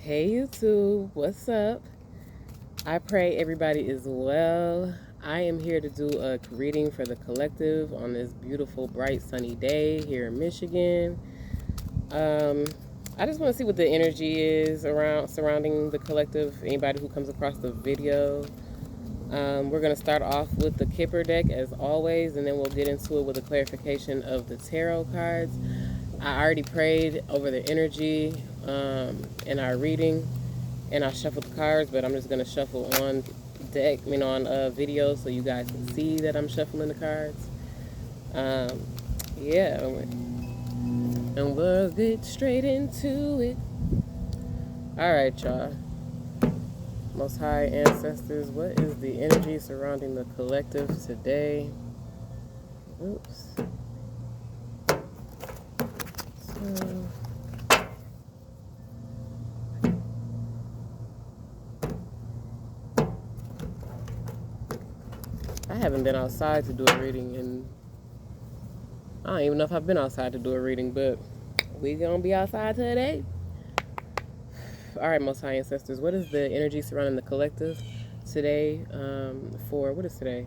Hey YouTube, what's up? I pray everybody is well. I am here to do a reading for the collective on this beautiful, bright, sunny day here in Michigan. I just want to see what the energy is around surrounding the collective. Anybody who comes across the video. We're going to start off with the Kipper deck as always, and then we'll get into it with a clarification of the tarot cards. I already prayed over the energy in our reading, and I shuffled the cards, but I'm just going to shuffle on deck, on video, so you guys can see that I'm shuffling the cards. Yeah, and we'll get straight into it. All right, y'all. Most High Ancestors, what is the energy surrounding the collective today? Oops. So, I haven't been outside to do a reading, and I don't even know if I've been outside to do a reading, but we gonna be outside today. All right, Most High Ancestors, what is the energy surrounding the collective today for, what is today?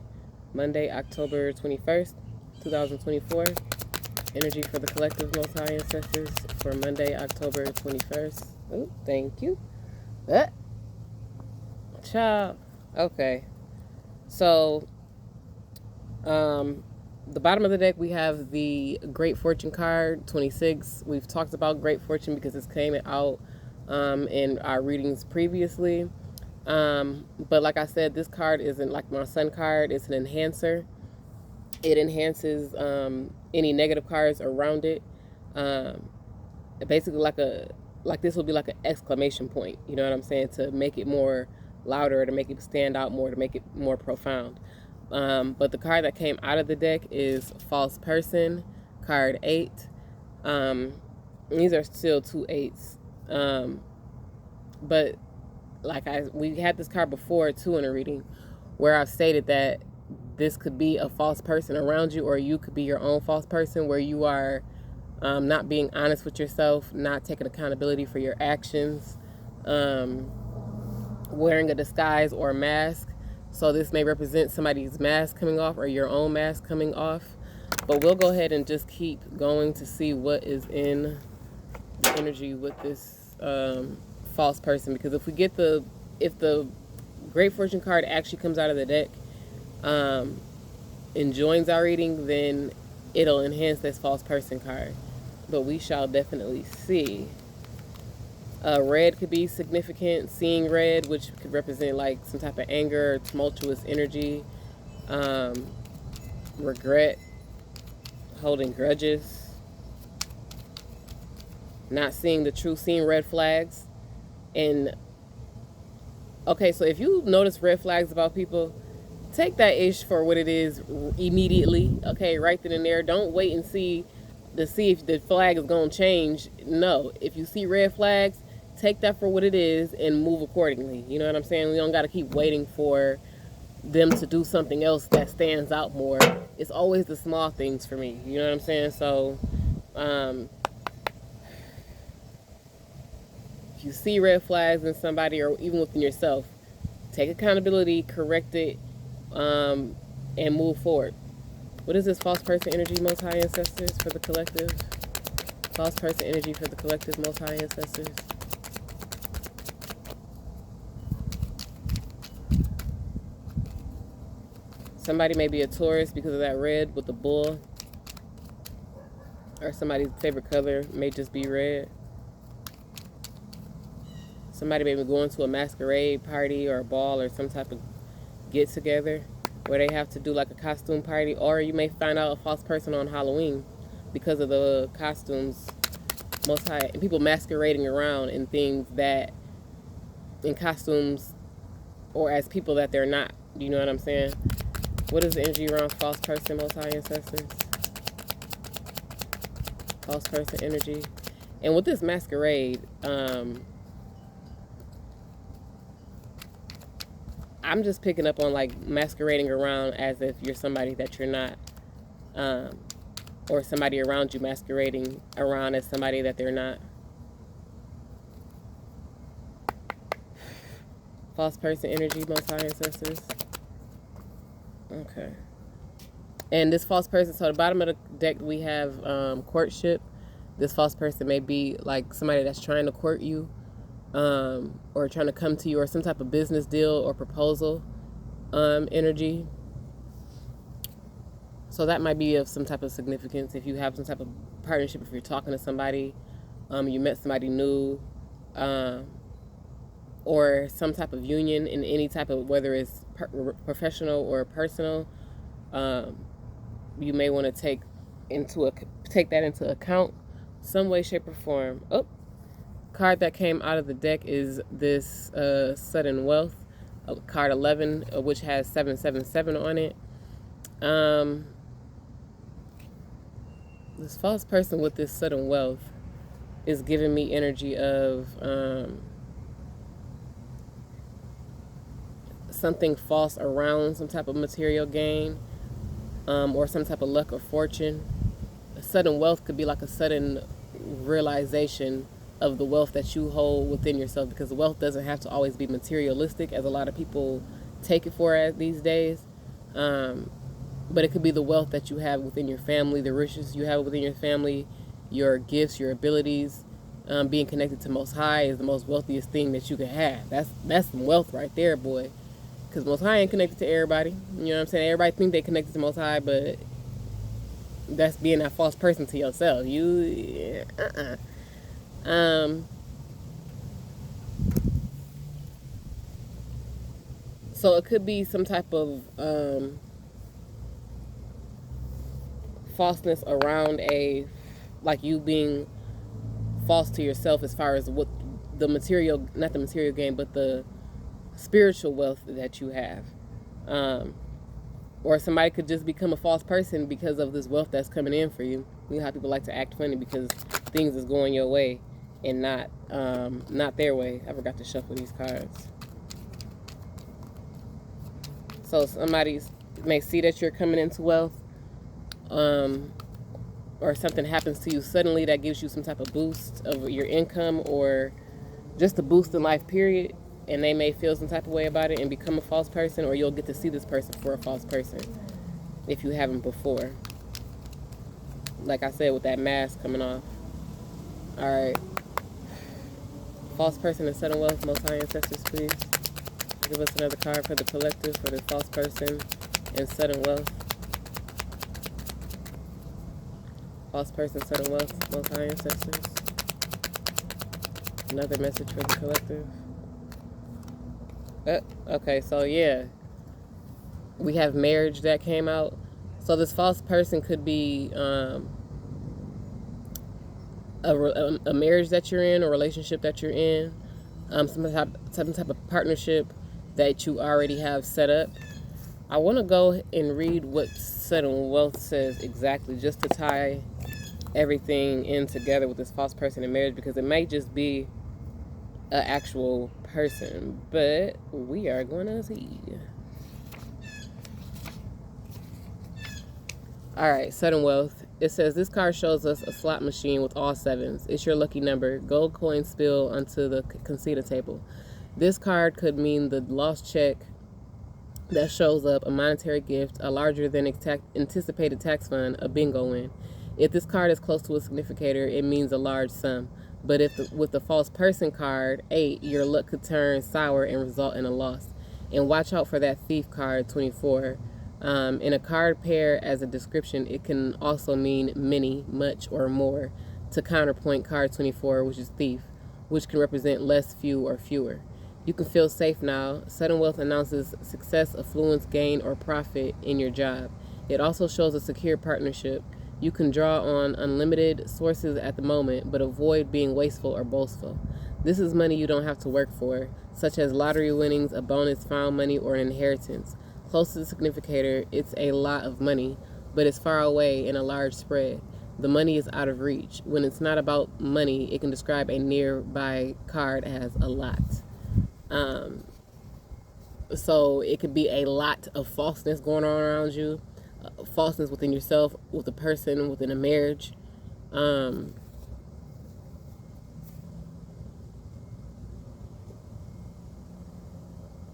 Monday, October 21st, 2024. Energy for the collective, Most High Ancestors, for Monday, October 21st. Oh, thank you. Ciao. Okay. So, the bottom of the deck, we have the Great Fortune card, 26. We've talked about Great Fortune because it's came out in our readings previously. But like I said, this card isn't like my sun card. It's an enhancer. It enhances any negative cards around it. Basically, like this will be like an exclamation point. You know what I'm saying? To make it more louder, to make it stand out more, to make it more profound. But the card that came out of the deck is False Person, card 8. These are still 2 8s. But we had this card before too in a reading where I've stated that this could be a false person around you, or you could be your own false person where you are not being honest with yourself, not taking accountability for your actions, wearing a disguise or a mask. So this may represent somebody's mask coming off or your own mask coming off. But we'll go ahead and just keep going to see what is in the energy with this false person. Because if the Great Fortune card actually comes out of the deck and joins our reading, then it'll enhance this false person card. But we shall definitely see. Red could be significant. Seeing red, which could represent like some type of anger, or tumultuous energy, regret, holding grudges, not seeing the truth, seeing red flags. And okay, so if you notice red flags about people, take that ish for what it is immediately. Okay, right then and there. Don't wait and see if the flag is going to change. No, if you see red flags, take that for what it is and move accordingly. You know what I'm saying? We don't got to keep waiting for them to do something else that stands out more. It's always the small things for me. You know what I'm saying? So, if you see red flags in somebody or even within yourself, take accountability, correct it, and move forward. What is this false person energy, Most High Ancestors, for the collective? False person energy for the collective, Most High Ancestors. Somebody may be a Taurus because of that red with the bull. Or somebody's favorite color may just be red. Somebody may be going to a masquerade party or a ball or some type of get-together where they have to do like a costume party. Or you may find out a false person on Halloween because of the costumes. Most High, and people masquerading around in things that, in costumes or as people that they're not. You know what I'm saying? What is the energy around false person, Most High Ancestors? False person energy. And with this masquerade, I'm just picking up on like masquerading around as if you're somebody that you're not, or somebody around you masquerading around as somebody that they're not. False person energy, most high ancestors. Okay. And this false person, so at the bottom of the deck we have courtship. This false person may be like somebody that's trying to court you, or trying to come to you, or some type of business deal or proposal energy. So that might be of some type of significance if you have some type of partnership, if you're talking to somebody, you met somebody new, or some type of union in any type of, whether it's professional or personal. You may want to take that into account some way, shape, or form. Oh, card that came out of the deck is this sudden wealth, card 11, which has 777 on it. This false person with this sudden wealth is giving me energy of something false around some type of material gain, or some type of luck or fortune. A sudden wealth could be like a sudden realization of the wealth that you hold within yourself, because wealth doesn't have to always be materialistic, as a lot of people take it for these days. But it could be the wealth that you have within your family, the riches you have within your family, your gifts, your abilities. Being connected to Most High is the most wealthiest thing that you can have. That's some wealth right there, boy. Because Most High ain't connected to everybody. You know what I'm saying? Everybody think they connected to Most High, but that's being that false person to yourself. So it could be some type of falseness around like you being false to yourself as far as what the material, not the material gain, but the spiritual wealth that you have. Or somebody could just become a false person because of this wealth that's coming in for you. You know how people like to act funny because things is going your way and not their way. I forgot to shuffle these cards. So somebody may see that you're coming into wealth, or something happens to you suddenly that gives you some type of boost of your income, or just a boost in life, period. And they may feel some type of way about it and become a false person, or you'll get to see this person for a false person if you haven't before. Like I said, with that mask coming off. Alright. False person and sudden wealth, Most High ancestors, please. Give us another card for the collective, for the false person and sudden wealth. False person, sudden wealth, Most High ancestors. Another message for the collective. Okay, so yeah, we have marriage that came out. So this false person could be a marriage that you're in, or relationship that you're in, some type of partnership that you already have set up. I want to go and read what sudden wealth says exactly, just to tie everything in together with this false person in marriage, because it might just be an actual person, but we are going to see. Alright, sudden wealth. It says this card shows us a slot machine with all sevens. It's your lucky number. Gold coins spill onto the conceda table. This card could mean the lost check that shows up, a monetary gift, a larger than anticipated tax fund, a bingo win. If this card is close to a significator, it means a large sum. But with the false person card, 8, your luck could turn sour and result in a loss. And watch out for that thief card, 24. In a card pair as a description, it can also mean many, much, or more, to counterpoint card 24, which is thief, which can represent less, few, or fewer. You can feel safe now. Sudden wealth announces success, affluence, gain, or profit in your job. It also shows a secure partnership. You can draw on unlimited sources at the moment, but avoid being wasteful or boastful. This is money you don't have to work for, such as lottery winnings, a bonus, found money, or an inheritance. Close to the significator, it's a lot of money, but it's far away in a large spread. The money is out of reach. When it's not about money, it can describe a nearby card as a lot. So it could be a lot of falseness going on around you, falseness within yourself, with a person, within a marriage.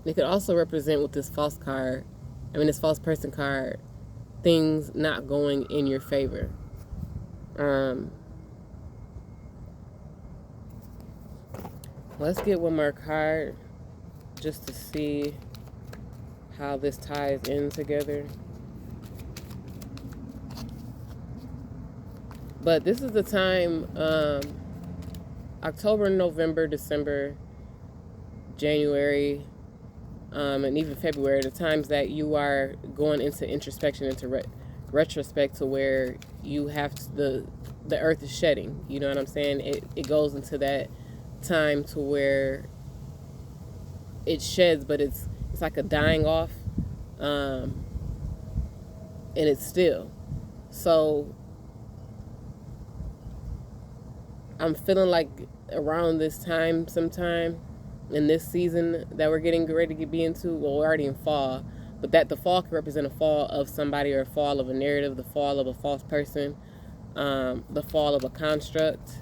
It could also represent with this this false person card, things not going in your favor. Let's get one more card just to see how this ties in together. But this is the time, October, November, December, January, and even February, the times that you are going into introspection, into retrospect, to where you have the earth is shedding. You know what I'm saying? It goes into that time to where it sheds, but it's like a dying off, and it's still. So I'm feeling like around this time, sometime in this season that we're getting ready to be into, well, we're already in fall, but that the fall can represent a fall of somebody, or a fall of a narrative, the fall of a false person, the fall of a construct.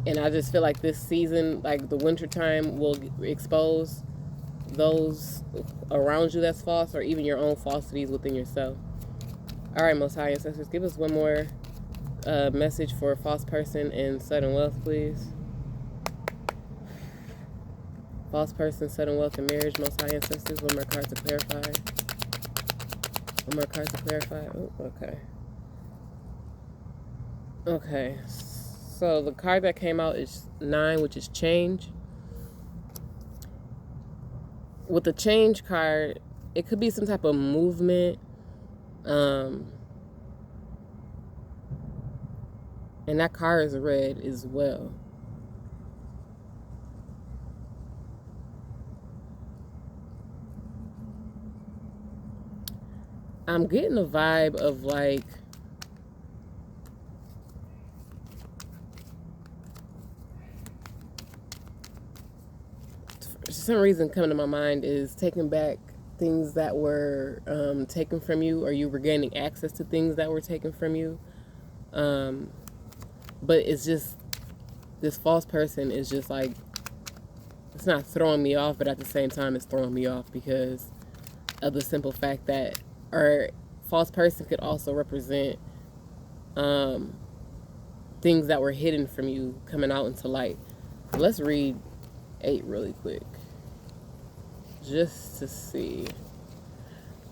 And I just feel like this season, like the winter time, will expose those around you that's false, or even your own falsities within yourself. All right, Most High Ancestors, give us one more message for a false person in sudden wealth, please. False person, sudden wealth, and marriage. Most High Ancestors, one more card to clarify. One more card to clarify. Oh, okay. Okay. So the card that came out is 9, which is change. With the change card, it could be some type of movement. And that card is red as well. I'm getting a vibe of like, for some reason coming to my mind is taking back things that were taken from you, or you were gaining access to things that were taken from you. But it's just, this false person is just like, it's not throwing me off, but at the same time it's throwing me off because of the simple fact that, or false person could also represent things that were hidden from you coming out into light. Let's read 8 really quick, just to see.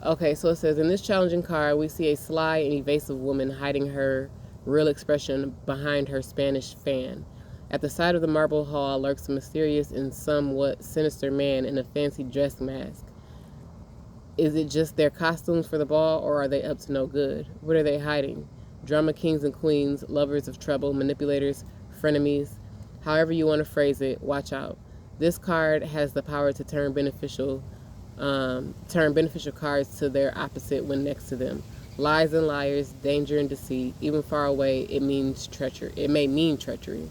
Okay, so it says, in this challenging card, we see a sly and evasive woman hiding her real expression behind her Spanish fan. At the side of the marble hall lurks a mysterious and somewhat sinister man in a fancy dress mask. Is it just their costumes for the ball, or are they up to no good? What are they hiding? Drama kings and queens, lovers of trouble, manipulators, frenemies. However you want to phrase it, watch out. This card has the power to turn beneficial cards to their opposite when next to them. Lies and liars, danger and deceit. Even far away, it means treachery. It may mean treachery.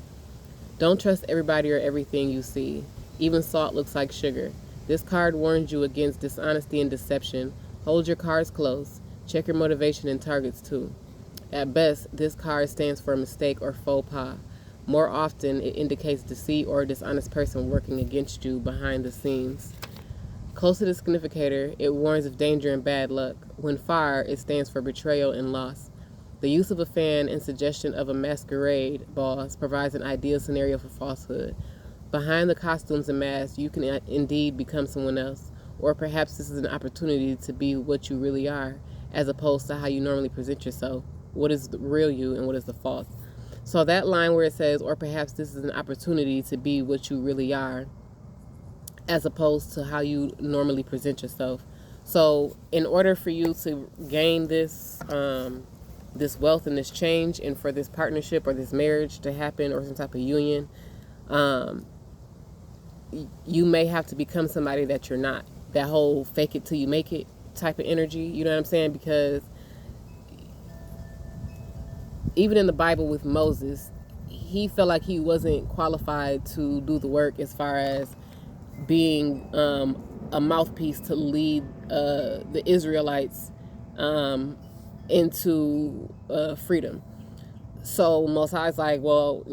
Don't trust everybody or everything you see. Even salt looks like sugar. This card warns you against dishonesty and deception. Hold your cards close. Check your motivation and targets too. At best, this card stands for a mistake or faux pas. More often, it indicates deceit or a dishonest person working against you behind the scenes. Close to the significator, it warns of danger and bad luck. When far, it stands for betrayal and loss. The use of a fan and suggestion of a masquerade ball provides an ideal scenario for falsehood. Behind the costumes and masks, you can indeed become someone else, or perhaps this is an opportunity to be what you really are, as opposed to how you normally present yourself. What is the real you and what is the false? So that line where it says, or perhaps this is an opportunity to be what you really are, as opposed to how you normally present yourself. So in order for you to gain this this wealth and this change, and for this partnership or this marriage to happen, or some type of union, you may have to become somebody that you're not. That whole fake it till you make it type of energy, you know what I'm saying? Because even in the Bible with Moses, he felt like he wasn't qualified to do the work as far as being a mouthpiece to lead the Israelites into freedom. So Most High's like, well,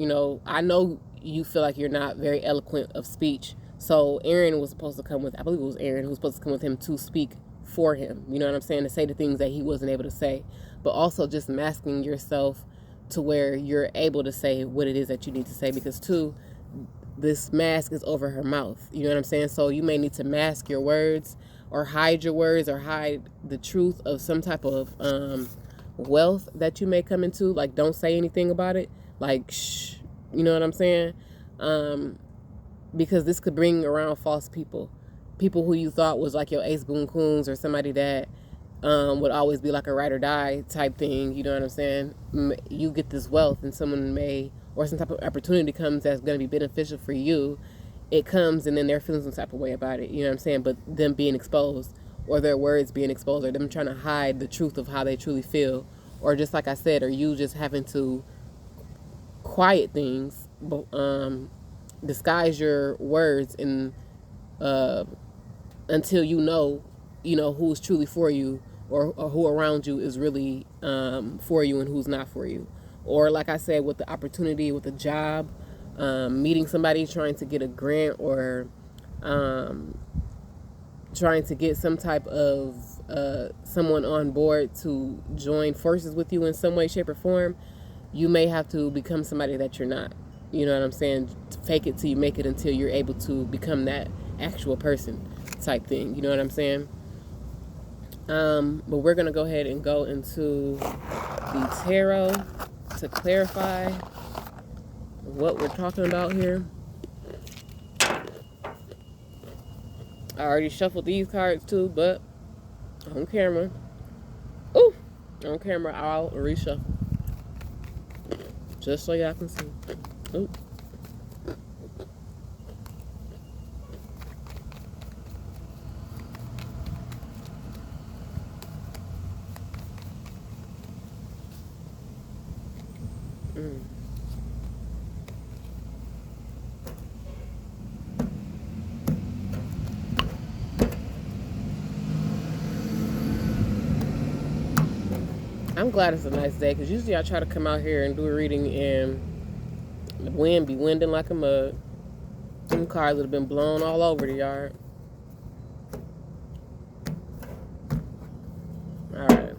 I know you feel like you're not very eloquent of speech, So Aaron was supposed to come with, I believe it was Aaron who was supposed to come with him to speak for him. You know what I'm saying? To say the things that he wasn't able to say, but also just masking yourself to where you're able to say what it is that you need to say, because too, this mask is over her mouth. You know what I'm saying? So you may need to mask your words or hide your words or hide the truth of some type of wealth that you may come into. Like, don't say anything about it. Like, shh. You know what I'm saying? Because this could bring around false people. People who you thought was like your ace boon coons, or somebody that would always be like a ride or die type thing. You know what I'm saying? You get this wealth and someone may, or some type of opportunity comes that's going to be beneficial for you. It comes and then they're feeling some type of way about it. You know what I'm saying? But them being exposed, or their words being exposed, or them trying to hide the truth of how they truly feel. Or just like I said, or you just having to quiet things, disguise your words and until you know who's truly for you, or who around you is really for you and who's not for you. Or like I said, with the opportunity, with a job, meeting somebody, trying to get a grant, or trying to get some type of someone on board to join forces with you in some way, shape, or form, you may have to become somebody that you're not. You know what I'm saying? Fake it till you make it, until you're able to become that actual person type thing. You know what I'm saying? But we're going to go ahead and go into the tarot to clarify what we're talking about here. I already shuffled these cards too, but on camera. Ooh! On camera, I'll reshuffle. Just so y'all can see. Ooh. I'm glad it's a nice day, because usually I try to come out here and do a reading and the wind be winding like a mug. Them cars would have been blown all over the yard. Alright.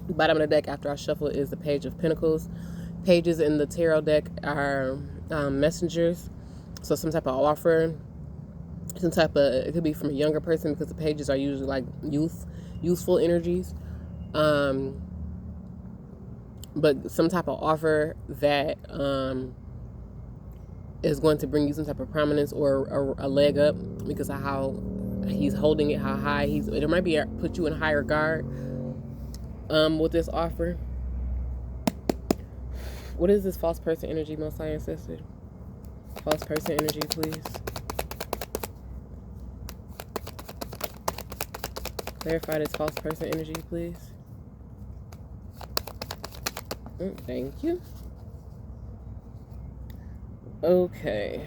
Bottom of the deck after I shuffle is the Page of Pentacles. Pages in the tarot deck are messengers. So some type of offer. Some type of, it could be from a younger person, because the pages are usually like youthful energies. But some type of offer that is going to bring you some type of prominence, or a leg up, because of how he's holding it, how high it might be put you in high regard with this offer. What is this false person energy, Most High Ancestor? False person energy, please. Clarify this false person energy, please. Thank you. Okay.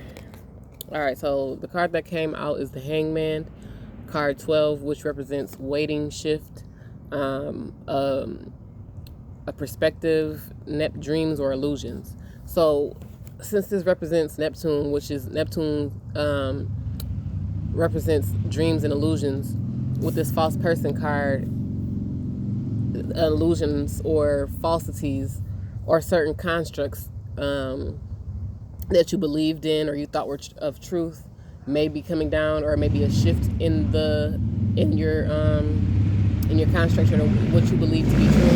Alright, so the card that came out is the Hangman. Card 12, which represents waiting, shift, a perspective, dreams, or illusions. So since this represents Neptune, which is Neptune represents dreams and illusions, with this false person card, illusions or falsities or certain constructs that you believed in or you thought were of truth may be coming down, or maybe a shift in your construct, or what you believe to be true.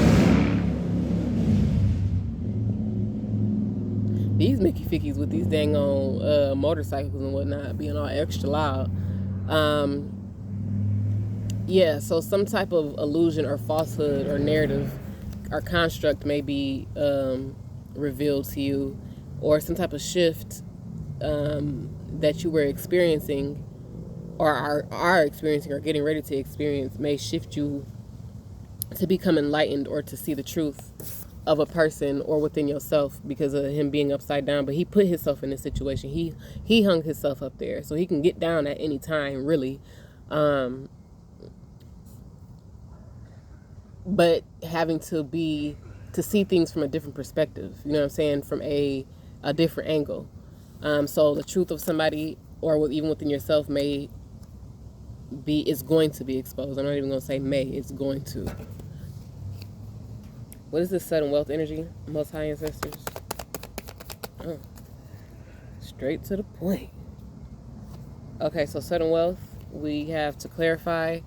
These Mickey Fickies with these dang on motorcycles and whatnot being all extra loud. Yeah, so some type of illusion or falsehood or narrative or construct may be revealed to you, or some type of shift that you were experiencing, or are experiencing, or getting ready to experience, may shift you to become enlightened, or to see the truth of a person or within yourself, because of him being upside down. But he put himself in this situation. He hung himself up there, so he can get down at any time, really. But having to see things from a different perspective, you know what I'm saying, from a different angle. So the truth of somebody, or even within yourself, is going to be exposed. I'm not even going to say may, it's going to. What is this sudden wealth energy, most high ancestors? Oh, straight to the point. Okay, so sudden wealth, we have, to clarify,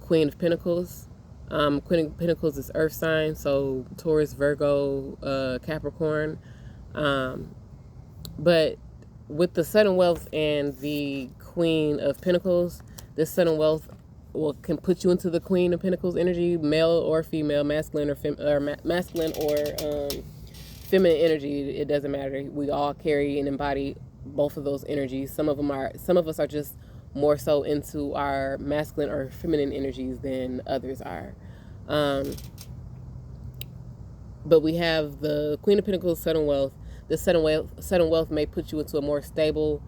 Queen of Pentacles. Queen of Pentacles is earth sign, so Taurus, Virgo, Capricorn. But with the sudden wealth and the Queen of Pentacles, this sudden wealth can put you into the Queen of Pentacles energy, male or female, masculine or masculine or feminine energy. It doesn't matter. We all carry and embody both of those energies. Some of us are just more so into our masculine or feminine energies than others are. But we have the Queen of Pentacles, sudden wealth. This sudden wealth may put you into a more stable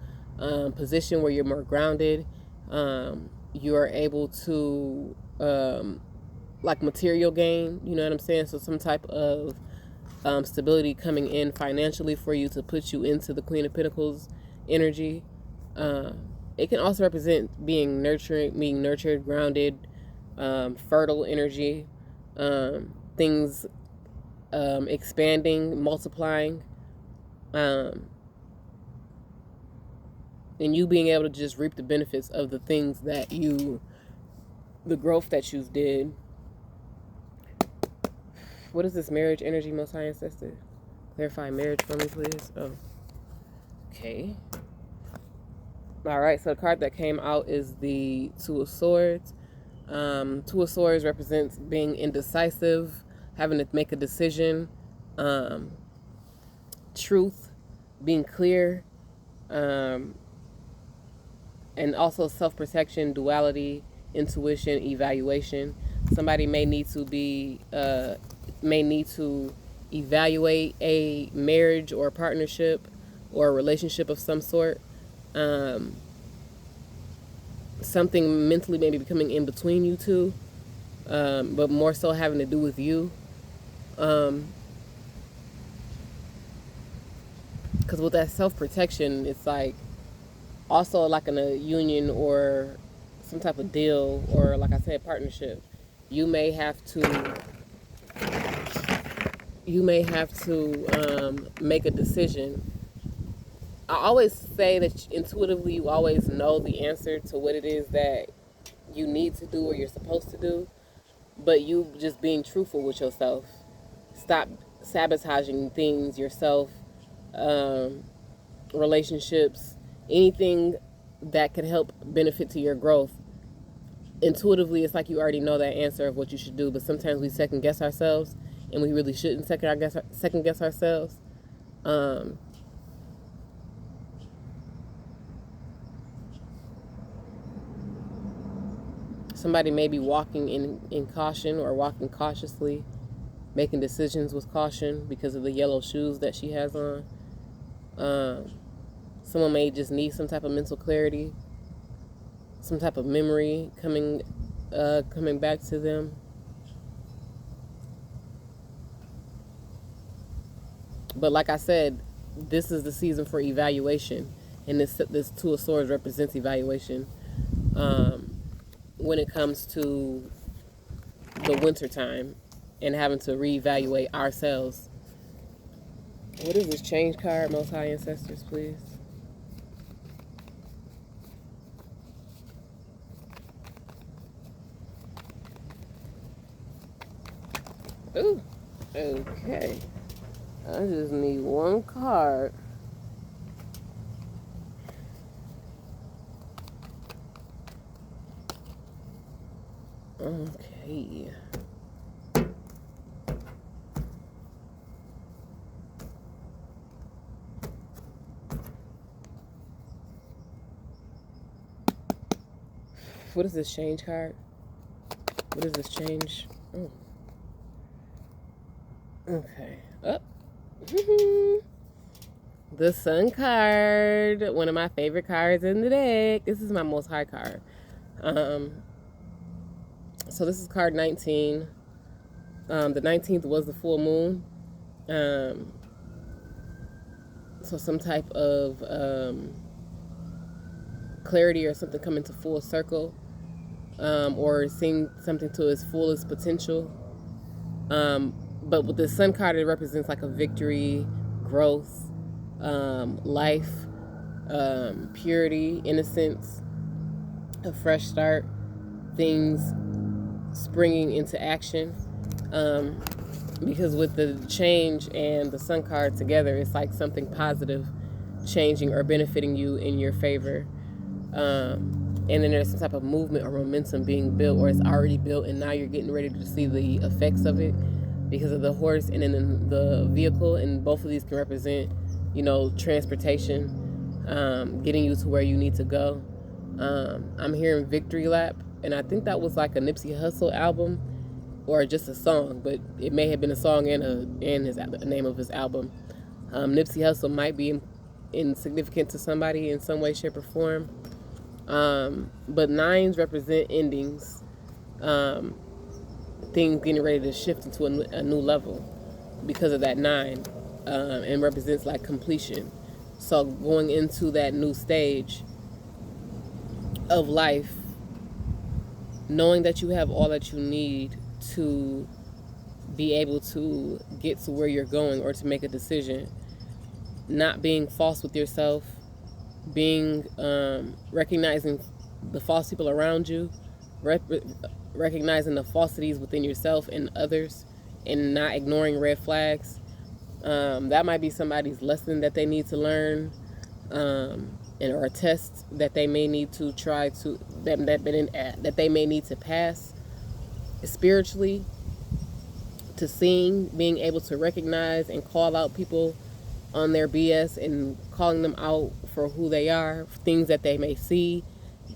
position where you're more grounded. You are able to like material gain, you know what I'm saying? So some type of stability coming in financially for you to put you into the Queen of Pentacles energy. It can also represent being nurtured, grounded, fertile energy, things expanding, multiplying, and you being able to just reap the benefits of the things the growth that you've did. What is this marriage energy, most high ancestor? Clarify marriage for me, please. Oh, okay. All right, so the card that came out is the Two of Swords. Two of Swords represents being indecisive, having to make a decision, truth, being clear, and also self-protection, duality, intuition, evaluation. Somebody may need to evaluate a marriage or a partnership or a relationship of some sort. Something mentally maybe becoming in between you two, but more so having to do with you. Because with that self-protection, it's like also like in a union or some type of deal, or like I said, partnership. You may have to make a decision. I always say that intuitively you always know the answer to what it is that you need to do or you're supposed to do, but you just being truthful with yourself. Stop sabotaging things yourself, relationships, anything that could help benefit to your growth. Intuitively, it's like you already know that answer of what you should do, but sometimes we second guess ourselves, and we really shouldn't second guess ourselves. Somebody may be walking in caution or walking cautiously, making decisions with caution because of the yellow shoes that she has on. Someone may just need some type of mental clarity, some type of memory coming back to them. But like I said, this is the season for evaluation, and this Two of Swords represents evaluation. When it comes to the winter time and having to reevaluate ourselves. What is this change card, most high ancestors, please? Ooh, okay. I just need one card. Okay. What is this change card? What is this change? Oh. Okay. Up. The Sun card. One of my favorite cards in the deck. This is my most high card. So this is card 19. The 19th was the full moon. So some type of clarity or something coming to full circle, or seeing something to its fullest potential. But with the sun card, it represents like a victory, growth, life, purity, innocence, a fresh start, things springing into action. Because with the change and the sun card together, it's like something positive changing or benefiting you in your favor. And then there's some type of movement or momentum being built, or it's already built, and now you're getting ready to see the effects of it because of the horse and then the vehicle. And both of these can represent, transportation, getting you to where you need to go. I'm hearing Victory Lap, and I think that was like a Nipsey Hussle album or just a song, but it may have been a song and the name of his album. Nipsey Hussle might be insignificant to somebody in some way, shape, or form. But nines represent endings, things getting ready to shift into a new level because of that nine, and represents like completion. So going into that new stage of life, knowing that you have all that you need to be able to get to where you're going or to make a decision, not being false with yourself, being recognizing the false people around you, recognizing the falsities within yourself and others, and not ignoring red flags. That might be somebody's lesson that they need to learn, or a test that they may need to try to that they may need to pass spiritually, to seeing, being able to recognize and call out people on their BS and calling them out for who they are, things that they may see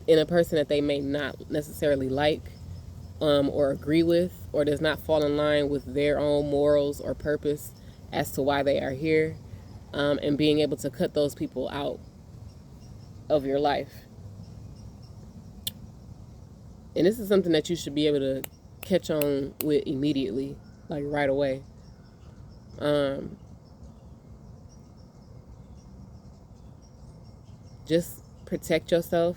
in a person that they may not necessarily like, or agree with, or does not fall in line with their own morals or purpose as to why they are here, and being able to cut those people out of your life. And this is something that you should be able to catch on with immediately, like right away. Just protect yourself.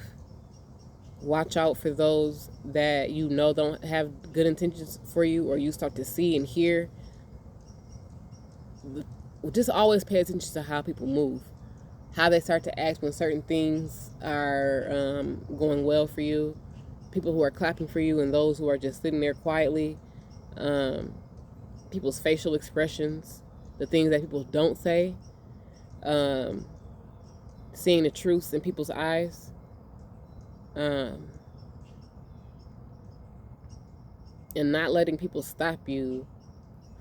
Watch out for those that don't have good intentions for you, or you start to see and hear. Just always pay attention to how people move, how they start to act when certain things are going well for you, people who are clapping for you and those who are just sitting there quietly, people's facial expressions, the things that people don't say, seeing the truths in people's eyes, and not letting people stop you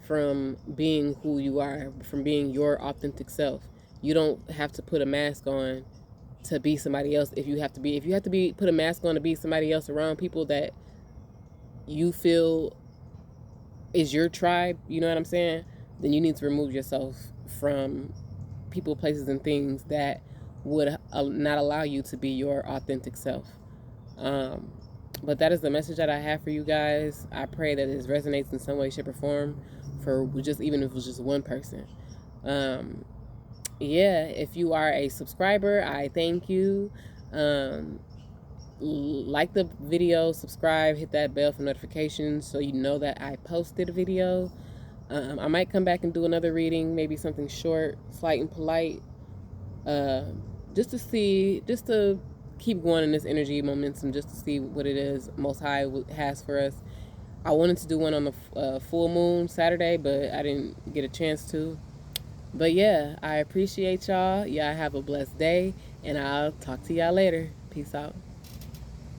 from being who you are, from being your authentic self. You don't have to put a mask on to be somebody else. If you have to put a mask on to be somebody else around people that you feel is your tribe, you know what I'm saying? Then you need to remove yourself from people, places, and things that would not allow you to be your authentic self. But that is the message that I have for you guys. I pray that it resonates in some way, shape, or form for just, even if it was just one person. If you are a subscriber, I thank you. Like the video, subscribe, hit that bell for notifications so you know that I posted a video. I might come back and do another reading, maybe something short, slight, and polite, just to keep going in this energy momentum, just to see what it is Most High has for us. I wanted to do one on the full moon Saturday, but I didn't get a chance to. But yeah, I appreciate y'all. Y'all have a blessed day, and I'll talk to y'all later. Peace out.